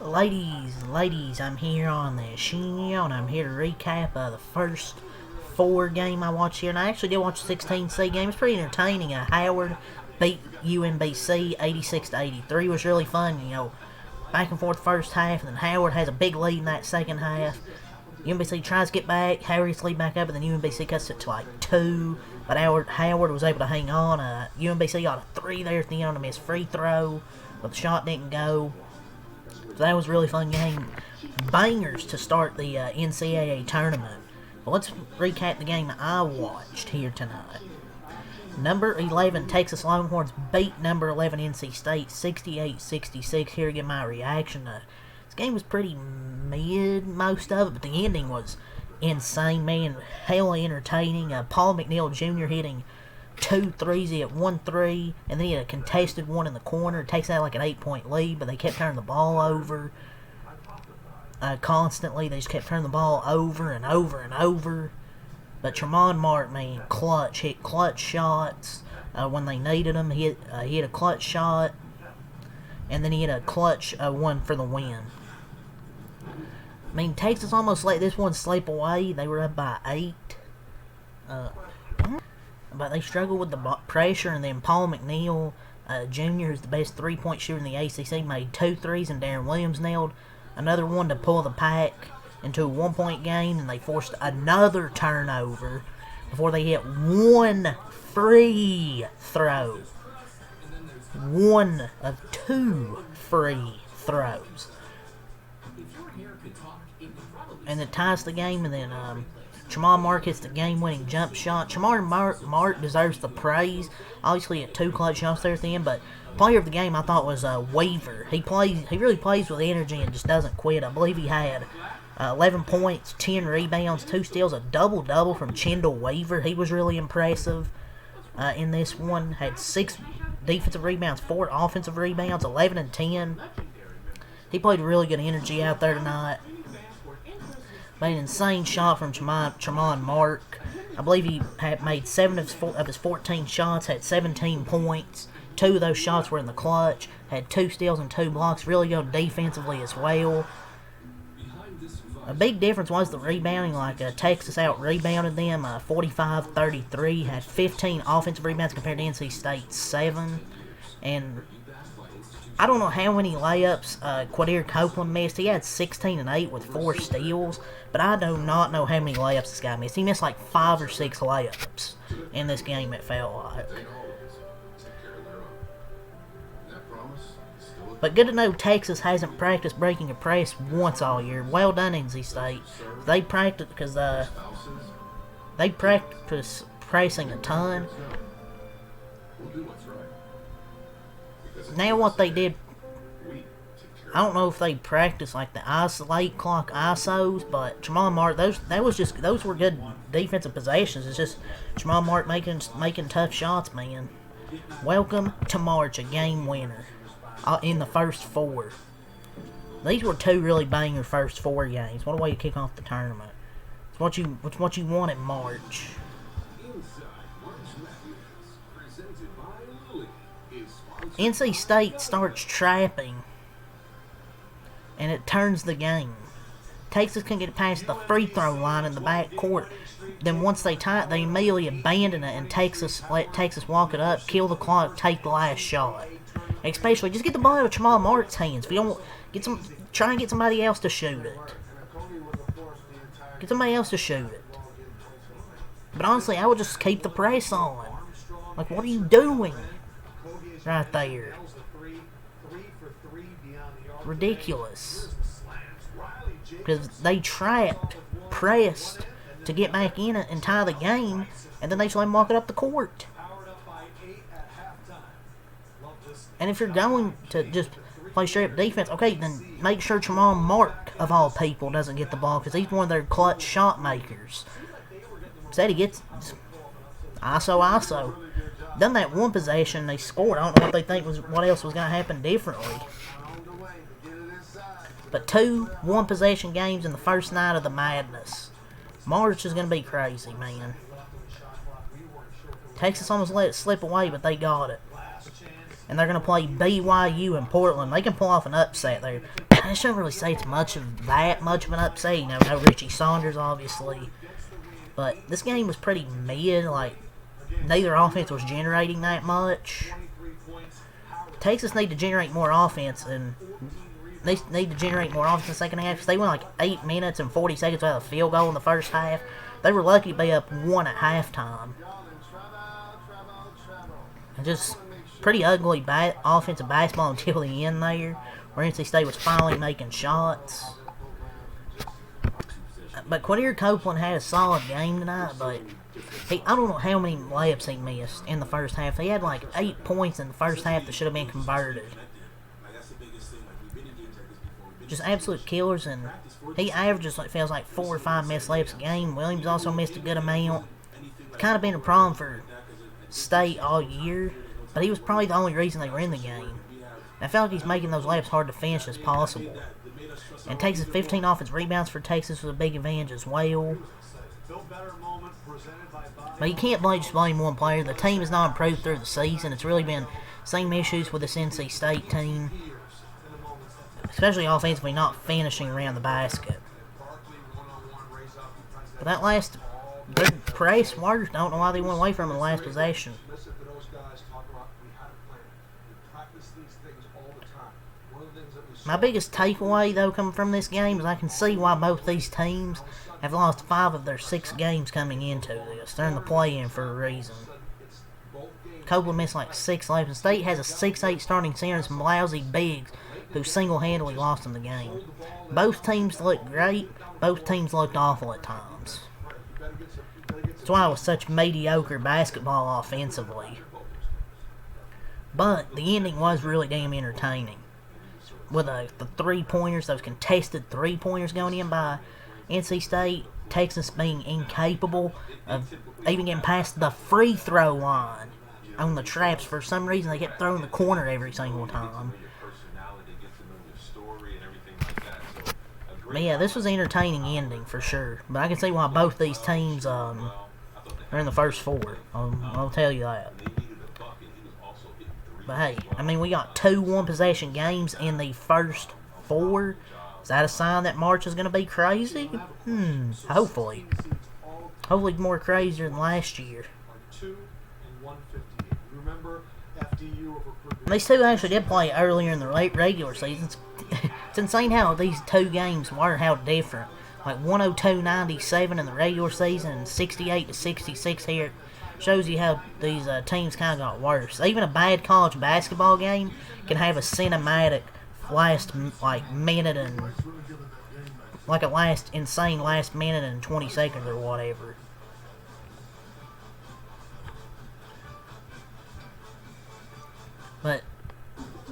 Ladies, I'm here on the show, and I'm here to recap the first four game I watched here. And I actually did watch the 16C game. It's pretty entertaining. Howard beat UMBC 86-83. Was really fun. Back and forth first half, and then Howard has a big lead in that second half. UMBC tries to get back. Howard gets the lead back up, and then UMBC cuts it to like 2. But Howard was able to hang on. UMBC got a 3 there at the end on a missed free throw, but the shot didn't go. So that was a really fun game. Bangers to start the Ncaa tournament. But let's recap the game I watched here tonight. Number 11 Texas Longhorns beat number 11 NC State 68-66. Here to get my reaction. This game was pretty mid, most of it, but the ending was insane, man. Hella entertaining. Paul McNeil Jr. hitting 2 threes. He had 1 3, and then he had a contested one in the corner. It takes out like an 8-point lead, but they kept turning the ball over constantly. They just kept turning the ball over and over and over. But Tremont Mark, man, hit clutch shots when they needed him. He hit a clutch shot, and then he hit a clutch one for the win. I mean, Texas almost let this one slip away. They were up by 8. But they struggled with the pressure, and then Paul McNeil Jr. is the best three-point shooter in the ACC, made 2 threes, and Darren Williams nailed another one to pull the pack into a 1-point game, and they forced another turnover before they hit 1 free throw. 1 of 2 free throws. And it ties the game, and then Tremont Mark hits the game-winning jump shot. Tremont Mark deserves the praise. Obviously, at 2 clutch shots there at the end, but player of the game I thought was Weaver. He really plays with energy and just doesn't quit. I believe he had 11 points, 10 rebounds, 2 steals, a double-double from Chendall Weaver. He was really impressive in this one. Had 6 defensive rebounds, 4 offensive rebounds, 11 and 10. He played really good energy out there tonight. Made an insane shot from Tremont Mark. I believe he had made 7 of his 14 shots, had 17 points. 2 of those shots were in the clutch. Had 2 steals and 2 blocks. Really good defensively as well. A big difference was the rebounding. Texas out-rebounded them 45-33. Had 15 offensive rebounds compared to NC State's 7. And I don't know how many layups Quadir Copeland missed. He had 16 and 8 with 4 steals, but I do not know how many layups this guy missed. He missed like 5 or 6 layups in this game, it felt like. But good to know Texas hasn't practiced breaking a press once all year. Well done, NC State. They practice because they practice pressing a ton. Now what they did, I don't know if they practiced like the isolate clock ISOs, but Tremont Mark, those were good defensive possessions. It's just Tremont Mark making tough shots, man. Welcome to March, a game winner in the first 4. These were 2 really banger first 4 games. What a way to kick off the tournament. It's what you want in March. NC State starts trapping, and it turns the game. Texas can get past the free throw line in the back court. Then once they tie it, they immediately abandon it, and let Texas walk it up, kill the clock, take the last shot. Especially, just get the ball out of Tremont Mark's hands. If you don't try and get somebody else to shoot it. Get somebody else to shoot it. But honestly, I would just keep the press on. Like, what are you doing? Right there. Ridiculous. Because they pressed to get back in it and tie the game, and then they just let them walk it up the court. And if you're going to just play straight up defense, okay, then make sure Tremont Mark, of all people, doesn't get the ball, because he's one of their clutch shot makers. Instead, he gets ISO. Done that one possession, they scored. I don't know what they think what else was going to happen differently. But 2 one-possession games in the first night of the madness. March is going to be crazy, man. Texas almost let it slip away, but they got it. And they're going to play BYU in Portland. They can pull off an upset there. I shouldn't really say it's much of an upset. You know, no Richie Saunders, obviously. But this game was pretty mid. Like, neither offense was generating that much. Texas need to generate more offense, and they need to generate more offense in the second half. Because they went like 8 minutes and 40 seconds without a field goal in the first half. They were lucky to be up 1 at halftime. And just pretty ugly offensive basketball until the end there, where NC State was finally making shots. But Quadir Copeland had a solid game tonight, but I don't know how many layups he missed in the first half. He had like 8 points in the first half that should have been converted. Just absolute killers, and he averages, like, feels like 4 or 5 missed layups a game. Williams also missed a good amount. It's kind of been a problem for State all year, but he was probably the only reason they were in the game. I felt like he's making those layups hard to finish as possible. And Texas 15 offensive rebounds for Texas was a big advantage as well. But you can't just blame one player. The team has not improved through the season. It's really been same issues with this NC State team, especially offensively, not finishing around the basket. But that last press, Warriors don't know why they went away from the last possession. My biggest takeaway, though, coming from this game is I can see why both these teams have lost 5 of their 6 games coming into this. They're in the play-in for a reason. Copeland missed like 6 layups. State has a 6'8" starting center and some lousy bigs who single-handedly lost them the game. Both teams looked great. Both teams looked awful at times. That's why it was such mediocre basketball offensively. But the ending was really damn entertaining. With the 3-pointers, those contested 3-pointers going in by NC State, Texas being incapable of even getting past the free throw line on the traps. For some reason, they kept throwing the corner every single time. But yeah, this was an entertaining ending for sure. But I can see why both these teams are in the first 4. I'll tell you that. But hey, I mean, we got 2 one-possession games in the first 4. Is that a sign that March is going to be crazy? Hopefully. Hopefully more crazier than last year. These two actually did play earlier in the regular season. It's insane how these 2 games were, how different. Like 102-97 in the regular season and 68-66 here. Shows you how these teams kind of got worse. Even a bad college basketball game can have a cinematic last minute and insane last minute and 20 seconds or whatever. But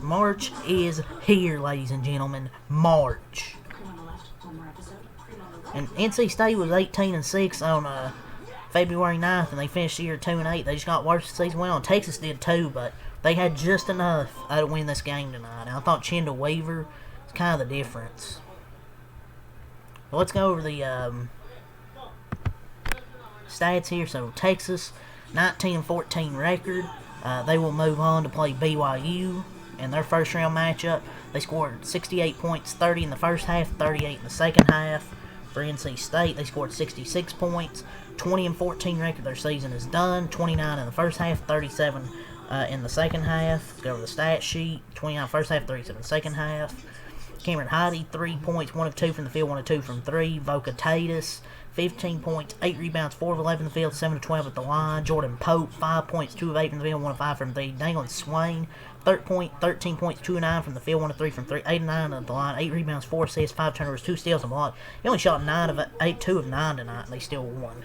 March is here, ladies and gentlemen. March. And NC State was 18-6 on February 9th, and they finished the year 2-8. They just got worse as the season went on. Texas did too, but they had just enough to win this game tonight. And I thought Chendall Weaver was kind of the difference. Well, let's go over the stats here. So Texas, 19-14 record. They will move on to play BYU in their first round matchup. They scored 68 points, 30 in the first half, 38 in the second half. For NC State, they scored 66 points. 20-14 record. Their season is done. 29 in the first half, 37 in the second half. Let's go over the stat sheet. 29 first half, 37 second half. Cameron Heide, 3 points, 1 of 2 from the field, 1 of 2 from 3. Voca Tatus, 15 points, 8 rebounds, 4 of 11 in the field, 7 of 12 at the line. Jordan Pope, 5 points, 2 of 8 from the field, 1 of 5 from 3. Dalen Swain, 13 points, 2 of 9 from the field, 1 of 3 from 3. 8 of 9 at the line, 8 rebounds, 4 assists, 5 turnovers, 2 steals, and block. He only shot 2 of 9 tonight, and they still won.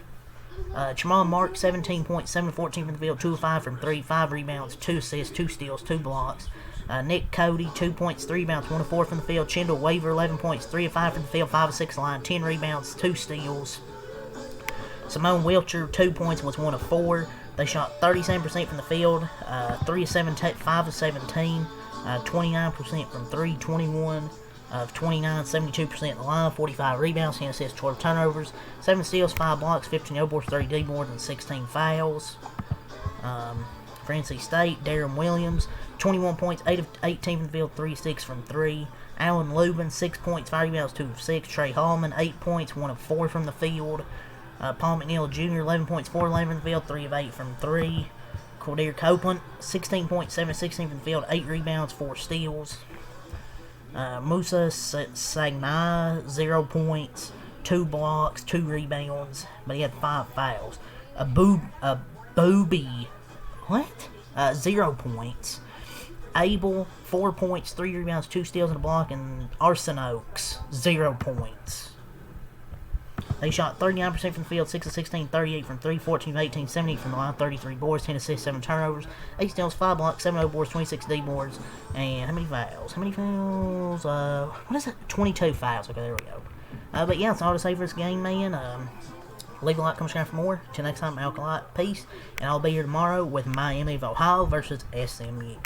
Jamal Mark, 17 points, 7 of 14 from the field, 2 of 5 from 3, 5 rebounds, 2 assists, 2 steals, 2 blocks. Nick Cody, 2 points, 3 rebounds, 1 of 4 from the field. Chendall Weaver, 11 points, 3 of 5 from the field, 5 of 6 line, 10 rebounds, 2 steals. Simone Wilcher, 2 points, was 1 of 4. They shot 37% from the field, 3 of 7, 5 of 17, 29% from 3, 21 of 29, 72% in the line, 45 rebounds, 10 assists, 12 turnovers, 7 steals, 5 blocks, 15 O-boards, 30 D-boards, and 16 fouls. For NC State, Darren Williams, 21 points, 8 of 18 from the field, 3 of 6 from 3. Alan Lubin, 6 points, 5 rebounds, 2 of 6. Trey Hallman, 8 points, 1 of 4 from the field. Paul McNeil Jr., 11 points, 4 of 11 from the field, 3 of 8 from 3. Cordeer Copeland, 16 points, 7 of 16 from the field, 8 rebounds, 4 steals. Musa Sagnai, 0 points, 2 blocks, 2 rebounds, but he had 5 fouls. Booby, 0 points. Abel, 4 points, 3 rebounds, 2 steals and a block, and Arson Oaks, 0 points. They shot 39% from the field, 6 of 16, 38 from 3, 14 of 18, 78 from the line, 33 boards, 10 assists, 7 turnovers, 8 steals, 5 blocks, 7 boards, 26 D boards, and how many fouls? 22 fouls. Okay, there we go. But yeah, that's all to say for this game, man. Leave a like, comment, subscribe for more. Till next time, Alkalite, peace, and I'll be here tomorrow with Miami of Ohio versus SMU.